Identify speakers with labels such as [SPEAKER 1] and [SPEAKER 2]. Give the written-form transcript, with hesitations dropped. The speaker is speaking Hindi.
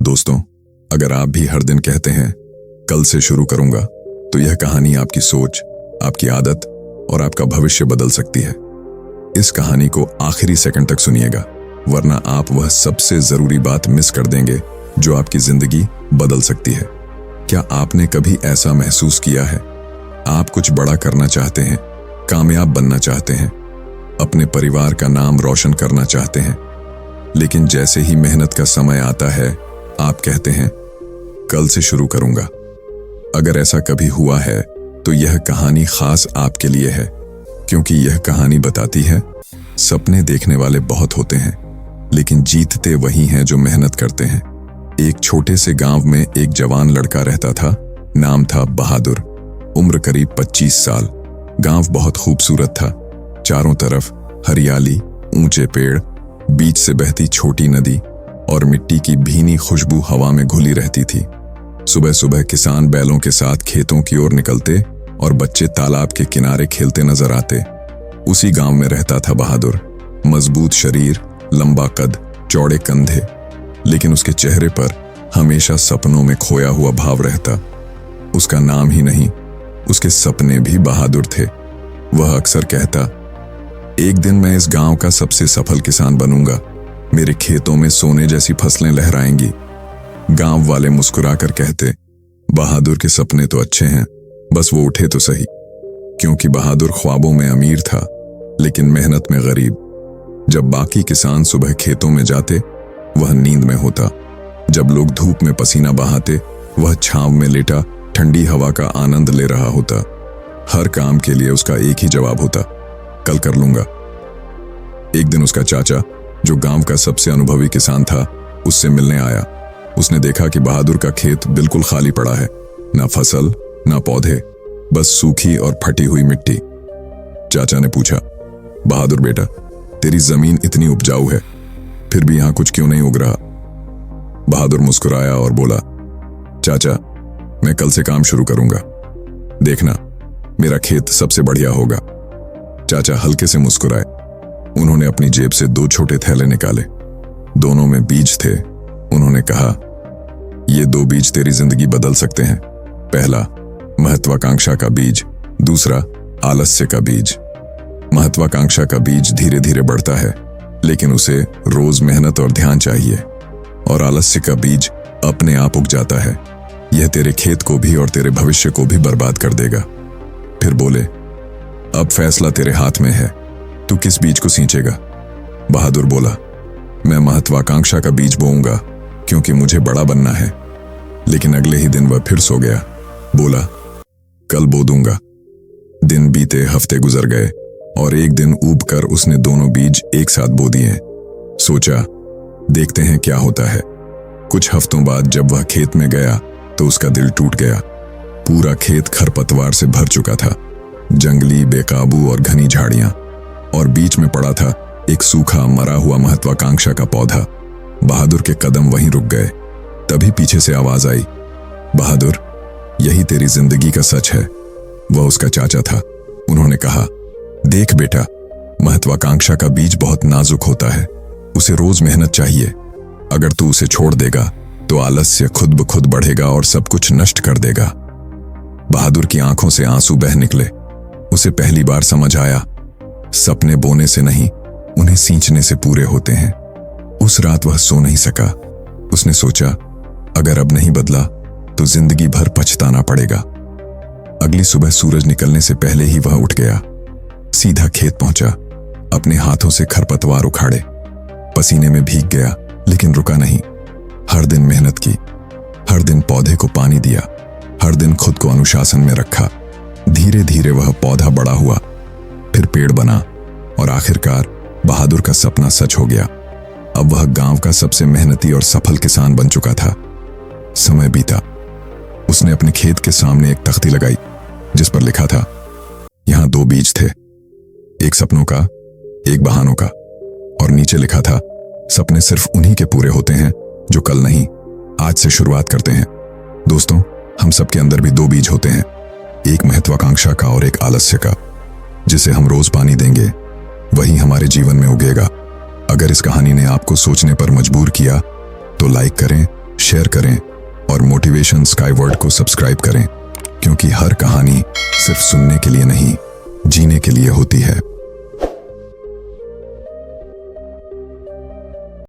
[SPEAKER 1] दोस्तों, अगर आप भी हर दिन कहते हैं कल से शुरू करूंगा, तो यह कहानी आपकी सोच, आपकी आदत और आपका भविष्य बदल सकती है। इस कहानी को आखिरी सेकंड तक सुनिएगा, वरना आप वह सबसे जरूरी बात मिस कर देंगे जो आपकी जिंदगी बदल सकती है। क्या आपने कभी ऐसा महसूस किया है? आप कुछ बड़ा करना चाहते हैं, कामयाब बनना चाहते हैं, अपने परिवार का नाम रोशन करना चाहते हैं, लेकिन जैसे ही मेहनत का समय आता है, आप कहते हैं कल से शुरू करूंगा। अगर ऐसा कभी हुआ है तो यह कहानी खास आपके लिए है, क्योंकि यह कहानी बताती है सपने देखने वाले बहुत होते हैं, लेकिन जीतते वही हैं जो मेहनत करते हैं। एक छोटे से गांव में एक जवान लड़का रहता था। नाम था बहादुर। उम्र करीब 25 साल। गांव बहुत खूबसूरत था। चारों तरफ हरियाली, ऊंचे पेड़, बीच से बहती छोटी नदी और मिट्टी की भीनी खुशबू हवा में घुली रहती थी। सुबह सुबह किसान बैलों के साथ खेतों की ओर निकलते और बच्चे तालाब के किनारे खेलते नजर आते। उसी गांव में रहता था बहादुर। मजबूत शरीर, लंबा कद, चौड़े कंधे, लेकिन उसके चेहरे पर हमेशा सपनों में खोया हुआ भाव रहता। उसका नाम ही नहीं, उसके सपने भी बहादुर थे। वह अक्सर कहता, एक दिन मैं इस गांव का सबसे सफल किसान बनूंगा, मेरे खेतों में सोने जैसी फसलें लहराएंगी। गांव वाले मुस्कुराकर कहते, बहादुर के सपने तो अच्छे हैं, बस वो उठे तो सही। क्योंकि बहादुर ख्वाबों में अमीर था, लेकिन मेहनत में गरीब। जब बाकी किसान सुबह खेतों में जाते, वह नींद में होता। जब लोग धूप में पसीना बहाते, वह छांव में लेटा ठंडी हवा का आनंद ले रहा होता। हर काम के लिए उसका एक ही जवाब होता, कल कर लूंगा। एक दिन उसका चाचा, जो गांव का सबसे अनुभवी किसान था, उससे मिलने आया। उसने देखा कि बहादुर का खेत बिल्कुल खाली पड़ा है, ना फसल, ना पौधे, बस सूखी और फटी हुई मिट्टी। चाचा ने पूछा, बहादुर बेटा, तेरी जमीन इतनी उपजाऊ है, फिर भी यहां कुछ क्यों नहीं उग रहा? बहादुर मुस्कुराया और बोला, चाचा, मैं कल से काम शुरू करूंगा, देखना मेरा खेत सबसे बढ़िया होगा। चाचा हल्के से मुस्कुराए। उन्होंने अपनी जेब से 2 छोटे थैले निकाले। दोनों में बीज थे। उन्होंने कहा, ये 2 बीज तेरी जिंदगी बदल सकते हैं। पहला, महत्वाकांक्षा का बीज। दूसरा, आलस्य का बीज। महत्वाकांक्षा का बीज धीरे धीरे बढ़ता है, लेकिन उसे रोज मेहनत और ध्यान चाहिए। और आलस्य का बीज अपने आप उग जाता है। यह तेरे खेत को भी और तेरे भविष्य को भी बर्बाद कर देगा। फिर बोले, अब फैसला तेरे हाथ में है, तू किस बीज को सींचेगा? बहादुर बोला, मैं महत्वाकांक्षा का बीज बोऊंगा, क्योंकि मुझे बड़ा बनना है। लेकिन अगले ही दिन वह फिर सो गया। बोला, कल बो दूंगा। दिन बीते, हफ्ते गुजर गए और एक दिन ऊब कर उसने दोनों बीज एक साथ बो दिए। सोचा, देखते हैं क्या होता है। कुछ हफ्तों बाद जब वह खेत में गया तो उसका दिल टूट गया। पूरा खेत खरपतवार से भर चुका था, जंगली, बेकाबू और घनी झाड़ियां, और बीच में पड़ा था एक सूखा मरा हुआ महत्वाकांक्षा का पौधा। बहादुर के कदम वहीं रुक गए। तभी पीछे से आवाज आई, बहादुर, यही तेरी जिंदगी का सच है। वह उसका चाचा था। उन्होंने कहा, देख बेटा, महत्वाकांक्षा का बीज बहुत नाजुक होता है, उसे रोज मेहनत चाहिए। अगर तू उसे छोड़ देगा तो आलस्य खुद ब खुद बढ़ेगा और सब कुछ नष्ट कर देगा। बहादुर की आंखों से आंसू बह निकले। उसे पहली बार समझ आया, सपने बोने से नहीं, उन्हें सींचने से पूरे होते हैं। उस रात वह सो नहीं सका। उसने सोचा, अगर अब नहीं बदला तो जिंदगी भर पछताना पड़ेगा। अगली सुबह सूरज निकलने से पहले ही वह उठ गया। सीधा खेत पहुंचा। अपने हाथों से खरपतवार उखाड़े। पसीने में भीग गया, लेकिन रुका नहीं। हर दिन मेहनत की, हर दिन पौधे को पानी दिया, हर दिन खुद को अनुशासन में रखा। धीरे धीरे वह पौधा बड़ा हुआ, फिर पेड़ बना, और आखिरकार बहादुर का सपना सच हो गया। अब वह गांव का सबसे मेहनती और सफल किसान बन चुका था। समय बीता। उसने अपने खेत के सामने एक तख्ती लगाई, जिस पर लिखा था, यहां 2 बीज थे, एक सपनों का, एक बहानों का। और नीचे लिखा था, सपने सिर्फ उन्हीं के पूरे होते हैं जो कल नहीं, आज से शुरुआत करते हैं। दोस्तों, हम सबके अंदर भी 2 बीज होते हैं, एक महत्वाकांक्षा का और एक आलस्य का। जिसे हम रोज पानी देंगे, वही हमारे जीवन में उगेगा। अगर इस कहानी ने आपको सोचने पर मजबूर किया तो लाइक करें, शेयर करें और मोटिवेशन स्काईवर्ड को सब्सक्राइब करें, क्योंकि हर कहानी सिर्फ सुनने के लिए नहीं, जीने के लिए होती है।